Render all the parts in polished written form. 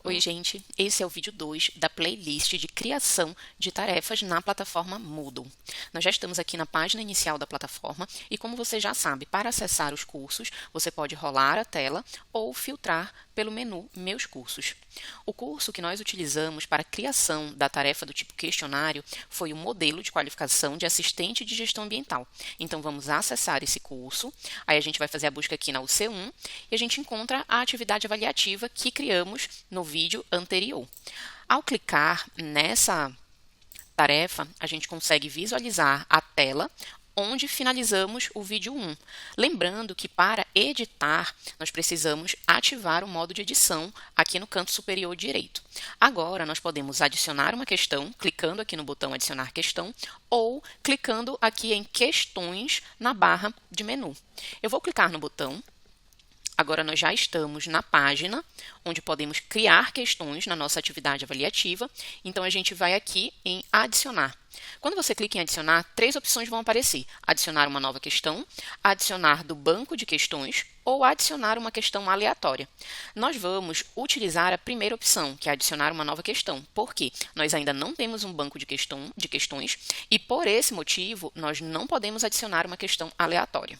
Oi, gente. Esse é o vídeo 2 da playlist de criação de tarefas na plataforma Moodle. Nós já estamos aqui na página inicial da plataforma e, como você já sabe, para acessar os cursos, você pode rolar a tela ou filtrar pelo menu Meus Cursos. O curso que nós utilizamos para a criação da tarefa do tipo questionário foi o modelo de qualificação de assistente de gestão ambiental. Então, vamos acessar esse curso, aí a gente vai fazer a busca aqui na UC1 e a gente encontra a atividade avaliativa que criamos no vídeo anterior. Ao clicar nessa tarefa, a gente consegue visualizar a tela onde finalizamos o vídeo 1. Lembrando que para editar, nós precisamos ativar o modo de edição aqui no canto superior direito. Agora, nós podemos adicionar uma questão, clicando aqui no botão adicionar questão, ou clicando aqui em questões na barra de menu. Eu vou clicar no botão. Agora, nós já estamos na página onde podemos criar questões na nossa atividade avaliativa. Então, a gente vai aqui em adicionar. Quando você clica em adicionar, 3 opções vão aparecer. Adicionar uma nova questão, adicionar do banco de questões ou adicionar uma questão aleatória. Nós vamos utilizar a primeira opção, que é adicionar uma nova questão, porque nós ainda não temos um banco de questões e, por esse motivo, nós não podemos adicionar uma questão aleatória.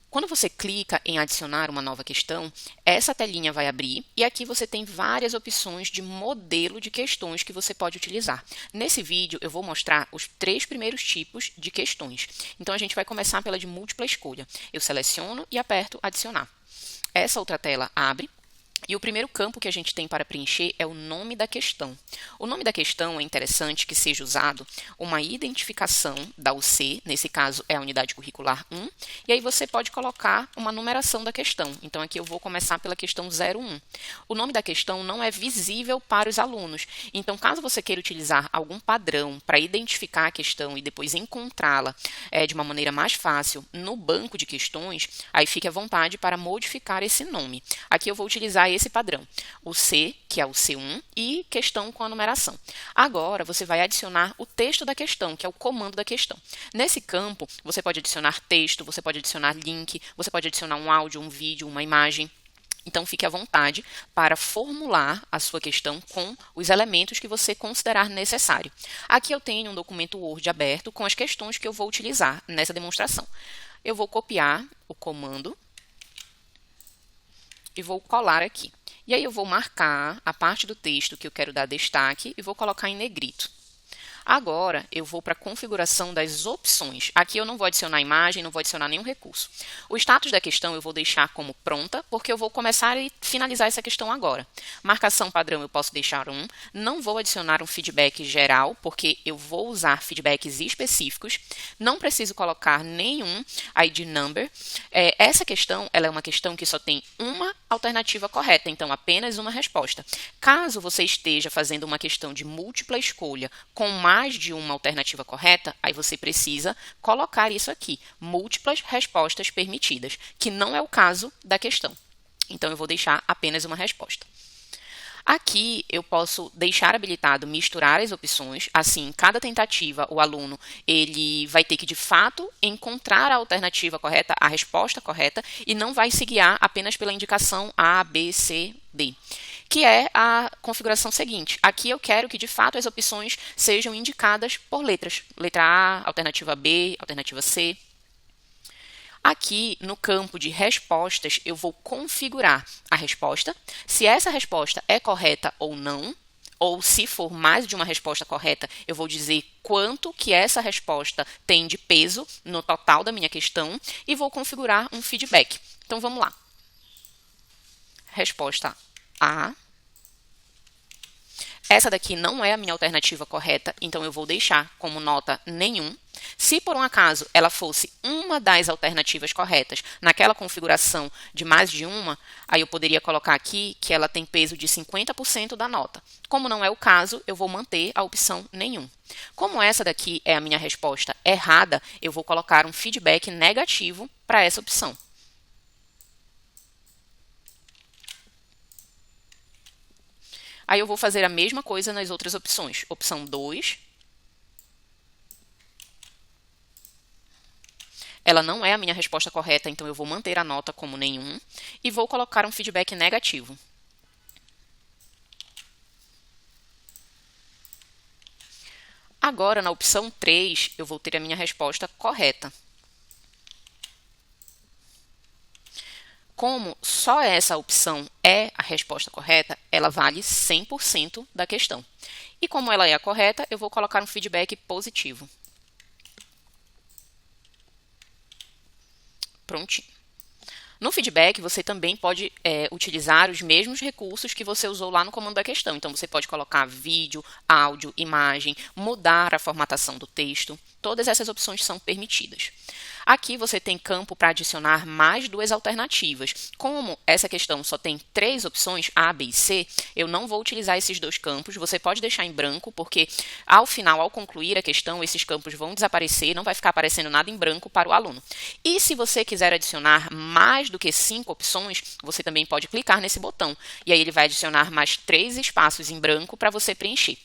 Quando você clica em adicionar uma nova questão, essa telinha vai abrir e aqui você tem várias opções de modelo de questões que você pode utilizar. Nesse vídeo eu vou mostrar os 3 primeiros tipos de questões. Então a gente vai começar pela de múltipla escolha. Eu seleciono e aperto adicionar. Essa outra tela abre. E o primeiro campo que a gente tem para preencher é o nome da questão. O nome da questão é interessante que seja usado uma identificação da UC, nesse caso é a unidade curricular 1, e aí você pode colocar uma numeração da questão. Então, aqui eu vou começar pela questão 01. O nome da questão não é visível para os alunos. Então, caso você queira utilizar algum padrão para identificar a questão e depois encontrá-la de uma maneira mais fácil no banco de questões, aí fique à vontade para modificar esse nome. Aqui eu vou utilizar esse padrão, o C, que é o C1, e questão com a numeração. Agora, você vai adicionar o texto da questão, que é o comando da questão. Nesse campo, você pode adicionar texto, você pode adicionar link, você pode adicionar um áudio, um vídeo, uma imagem. Então, fique à vontade para formular a sua questão com os elementos que você considerar necessário. Aqui eu tenho um documento Word aberto com as questões que eu vou utilizar nessa demonstração. Eu vou copiar o comando e vou colar aqui. E aí eu vou marcar a parte do texto que eu quero dar destaque e vou colocar em negrito. Agora, eu vou para a configuração das opções. Aqui eu não vou adicionar imagem, não vou adicionar nenhum recurso. O status da questão eu vou deixar como pronta, porque eu vou começar e finalizar essa questão agora. Marcação padrão eu posso deixar 1. Não vou adicionar um feedback geral, porque eu vou usar feedbacks específicos. Não preciso colocar nenhum ID number. Essa questão ela é uma questão que só tem uma alternativa correta, então apenas uma resposta. Caso você esteja fazendo uma questão de múltipla escolha com mais de uma alternativa correta, aí você precisa colocar isso aqui, múltiplas respostas permitidas, que não é o caso da questão. Então, eu vou deixar apenas uma resposta. Aqui eu posso deixar habilitado misturar as opções, assim, em cada tentativa o aluno ele vai ter que de fato encontrar a alternativa correta, a resposta correta, e não vai se guiar apenas pela indicação A, B, C, D, que é a configuração seguinte. Aqui eu quero que de fato as opções sejam indicadas por letras. Letra A, alternativa B, alternativa C. Aqui, no campo de respostas, eu vou configurar a resposta, se essa resposta é correta ou não, ou se for mais de uma resposta correta, eu vou dizer quanto que essa resposta tem de peso no total da minha questão e vou configurar um feedback. Então, vamos lá. Resposta A. Essa daqui não é a minha alternativa correta, então eu vou deixar como nota nenhum. Se por um acaso ela fosse uma das alternativas corretas naquela configuração de mais de uma, aí eu poderia colocar aqui que ela tem peso de 50% da nota. Como não é o caso, eu vou manter a opção nenhum. Como essa daqui é a minha resposta errada, eu vou colocar um feedback negativo para essa opção. Aí eu vou fazer a mesma coisa nas outras opções. Opção 2. ela não é a minha resposta correta, então eu vou manter a nota como nenhum e vou colocar um feedback negativo. Agora, na opção 3, eu vou ter a minha resposta correta. Como só essa opção é a resposta correta, ela vale 100% da questão. E como ela é a correta, eu vou colocar um feedback positivo. Prontinho. No feedback, você também pode utilizar os mesmos recursos que você usou lá no comando da questão. Então, você pode colocar vídeo, áudio, imagem, mudar a formatação do texto. Todas essas opções são permitidas. Aqui você tem campo para adicionar mais 2 alternativas. Como essa questão só tem 3 opções, A, B e C, eu não vou utilizar esses 2 campos. Você pode deixar em branco, porque ao final, ao concluir a questão, esses campos vão desaparecer, não vai ficar aparecendo nada em branco para o aluno. E se você quiser adicionar mais do que 5 opções, você também pode clicar nesse botão. E aí ele vai adicionar mais 3 espaços em branco para você preencher.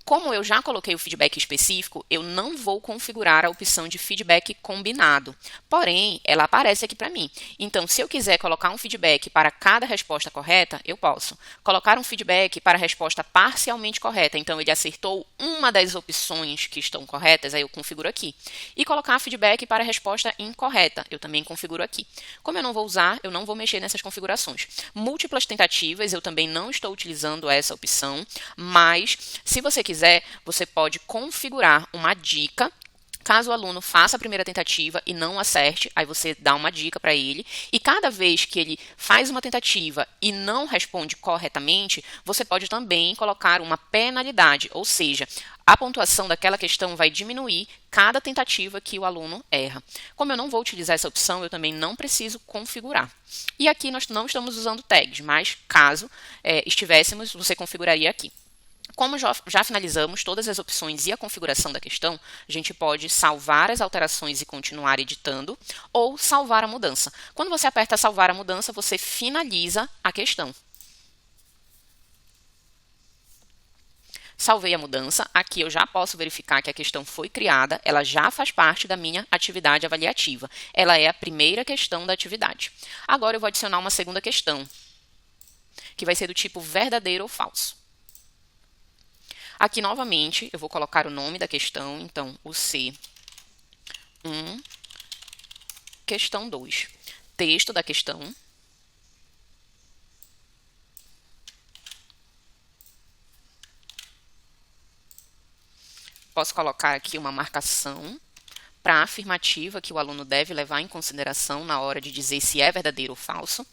Como eu já coloquei o feedback específico, eu não vou configurar a opção de feedback combinado. Porém, ela aparece aqui para mim. Então, se eu quiser colocar um feedback para cada resposta correta, eu posso. Colocar um feedback para a resposta parcialmente correta. Então, ele acertou uma das opções que estão corretas, aí eu configuro aqui. E colocar feedback para a resposta incorreta, eu também configuro aqui. Como eu não vou usar, eu não vou mexer nessas configurações. Múltiplas tentativas, eu também não estou utilizando essa opção, mas se você quiser, você pode configurar uma dica. Caso o aluno faça a primeira tentativa e não acerte, aí você dá uma dica para ele. E cada vez que ele faz uma tentativa e não responde corretamente, você pode também colocar uma penalidade, ou seja, a pontuação daquela questão vai diminuir cada tentativa que o aluno erra. Como eu não vou utilizar essa opção, eu também não preciso configurar. E aqui nós não estamos usando tags, mas caso estivéssemos, você configuraria aqui. Como já finalizamos todas as opções e a configuração da questão, a gente pode salvar as alterações e continuar editando, ou salvar a mudança. Quando você aperta salvar a mudança, você finaliza a questão. Salvei a mudança, aqui eu já posso verificar que a questão foi criada, ela já faz parte da minha atividade avaliativa. Ela é a primeira questão da atividade. Agora eu vou adicionar uma segunda questão, que vai ser do tipo verdadeiro ou falso. Aqui, novamente, eu vou colocar o nome da questão, então, o C1, questão 2. Texto da questão. Posso colocar aqui uma marcação para a afirmativa que o aluno deve levar em consideração na hora de dizer se é verdadeiro ou falso.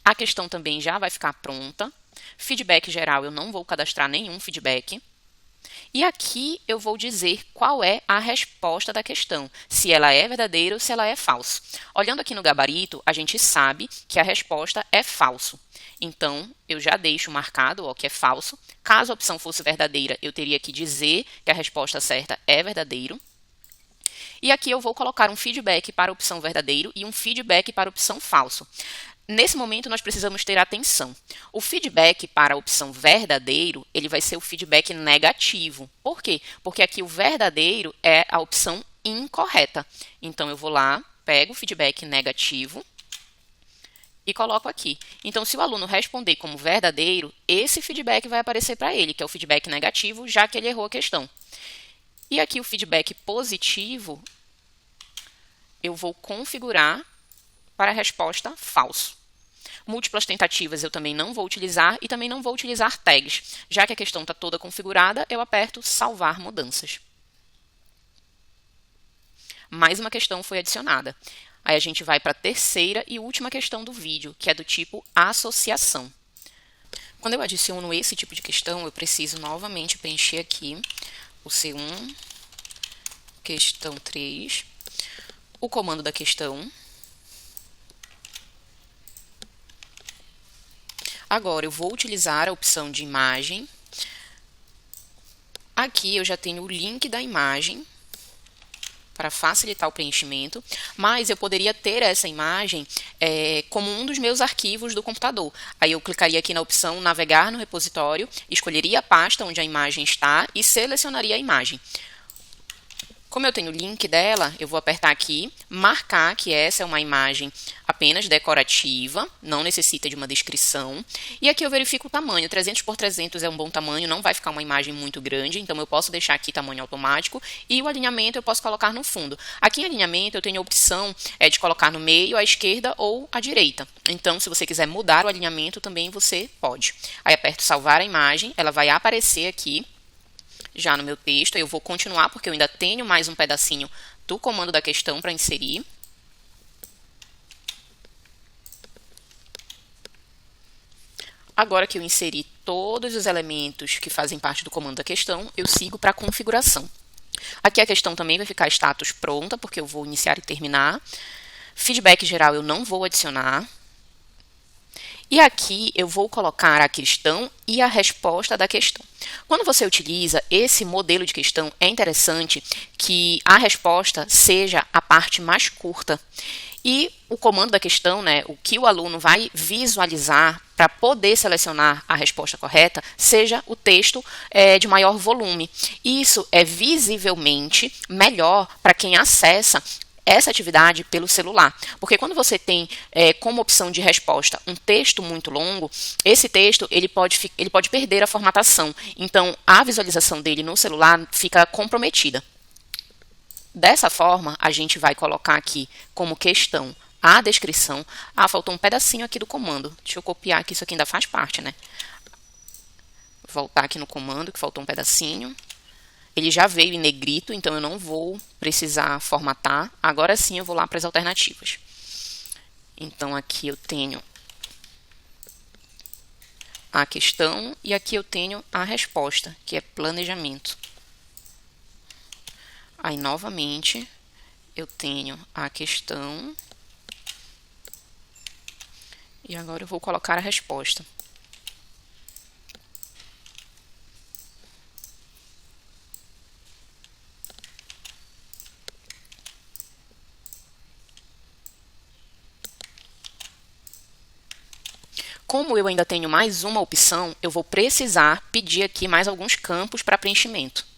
A questão também já vai ficar pronta. Feedback geral, eu não vou cadastrar nenhum feedback. E aqui eu vou dizer qual é a resposta da questão, se ela é verdadeira ou se ela é falso. Olhando aqui no gabarito, a gente sabe que a resposta é falso. Então, eu já deixo marcado que é falso. Caso a opção fosse verdadeira, eu teria que dizer que a resposta certa é verdadeiro. E aqui eu vou colocar um feedback para a opção verdadeiro e um feedback para a opção falso. Nesse momento, nós precisamos ter atenção. O feedback para a opção verdadeiro, ele vai ser o feedback negativo. Por quê? Porque aqui o verdadeiro é a opção incorreta. Então, eu vou lá, pego o feedback negativo e coloco aqui. Então, se o aluno responder como verdadeiro, esse feedback vai aparecer para ele, que é o feedback negativo, já que ele errou a questão. E aqui o feedback positivo, eu vou configurar para a resposta falso. Múltiplas tentativas eu também não vou utilizar e também não vou utilizar tags. Já que a questão está toda configurada, eu aperto salvar mudanças. Mais uma questão foi adicionada. Aí a gente vai para a terceira e última questão do vídeo, que é do tipo associação. Quando eu adiciono esse tipo de questão, eu preciso novamente preencher aqui o C1, questão 3, o comando da questão. Agora, eu vou utilizar a opção de imagem. Aqui eu já tenho o link da imagem para facilitar o preenchimento, mas eu poderia ter essa imagem como um dos meus arquivos do computador. Aí eu clicaria aqui na opção navegar no repositório, escolheria a pasta onde a imagem está e selecionaria a imagem. Como eu tenho o link dela, eu vou apertar aqui, marcar que essa é uma imagem apenas decorativa, não necessita de uma descrição. E aqui eu verifico o tamanho, 300 por 300 é um bom tamanho, não vai ficar uma imagem muito grande, então eu posso deixar aqui tamanho automático. E o alinhamento eu posso colocar no fundo. Aqui em alinhamento eu tenho a opção de colocar no meio, à esquerda ou à direita. Então, se você quiser mudar o alinhamento, também você pode. Aí aperto salvar a imagem, ela vai aparecer aqui já no meu texto. Eu vou continuar porque eu ainda tenho mais um pedacinho do comando da questão para inserir. Agora que eu inseri todos os elementos que fazem parte do comando da questão, eu sigo para a configuração. Aqui a questão também vai ficar status pronta, porque eu vou iniciar e terminar. Feedback geral eu não vou adicionar. E aqui eu vou colocar a questão e a resposta da questão. Quando você utiliza esse modelo de questão, é interessante que a resposta seja a parte mais curta. E o comando da questão, o que o aluno vai visualizar para poder selecionar a resposta correta, seja o texto de maior volume. Isso é visivelmente melhor para quem acessa essa atividade pelo celular. Porque quando você tem como opção de resposta um texto muito longo, esse texto ele pode perder a formatação. Então, a visualização dele no celular fica comprometida. Dessa forma, a gente vai colocar aqui como questão a descrição. Ah, faltou um pedacinho aqui do comando. Deixa eu copiar que isso aqui ainda faz parte, né? Voltar aqui no comando, que faltou um pedacinho. Ele já veio em negrito, então eu não vou precisar formatar. Agora sim eu vou lá para as alternativas. Então aqui eu tenho a questão e aqui eu tenho a resposta, que é planejamento. Aí novamente eu tenho a questão e agora eu vou colocar a resposta. Como eu ainda tenho mais uma opção, eu vou precisar pedir aqui mais alguns campos para preenchimento.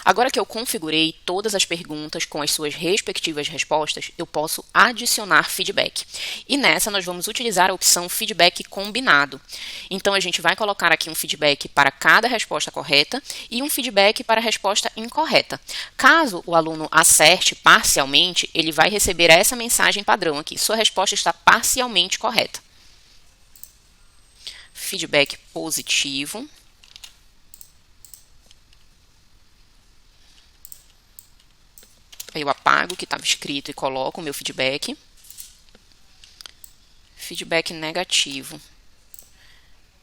Agora que eu configurei todas as perguntas com as suas respectivas respostas, eu posso adicionar feedback. E nessa nós vamos utilizar a opção feedback combinado. Então a gente vai colocar aqui um feedback para cada resposta correta e um feedback para a resposta incorreta. Caso o aluno acerte parcialmente, ele vai receber essa mensagem padrão aqui: sua resposta está parcialmente correta. Feedback positivo. Eu apago o que estava escrito e coloco o meu feedback. Feedback negativo.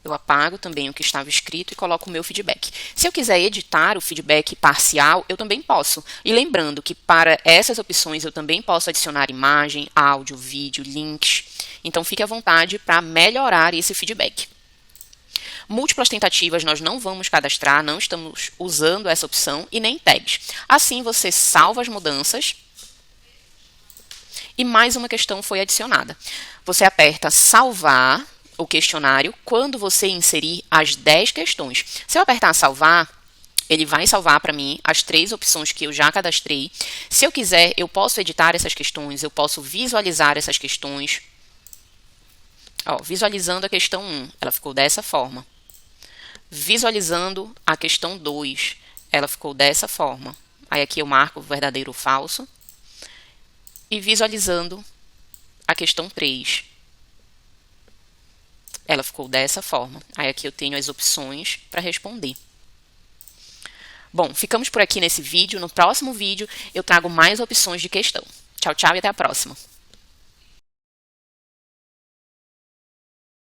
Eu apago também o que estava escrito e coloco o meu feedback. Se eu quiser editar o feedback parcial, eu também posso. E lembrando que para essas opções eu também posso adicionar imagem, áudio, vídeo, links. Então fique à vontade para melhorar esse feedback. Múltiplas tentativas nós não vamos cadastrar, não estamos usando essa opção e nem tags. Assim você salva as mudanças e mais uma questão foi adicionada. Você aperta salvar o questionário quando você inserir as 10 questões. Se eu apertar salvar, ele vai salvar para mim as 3 opções que eu já cadastrei. Se eu quiser, eu posso editar essas questões, eu posso visualizar essas questões. Visualizando a questão 1, ela ficou dessa forma. Visualizando a questão 2, ela ficou dessa forma. Aí aqui eu marco verdadeiro ou falso. E visualizando a questão 3, ela ficou dessa forma. Aí aqui eu tenho as opções para responder. Bom, ficamos por aqui nesse vídeo. No próximo vídeo eu trago mais opções de questão. Tchau, tchau e até a próxima.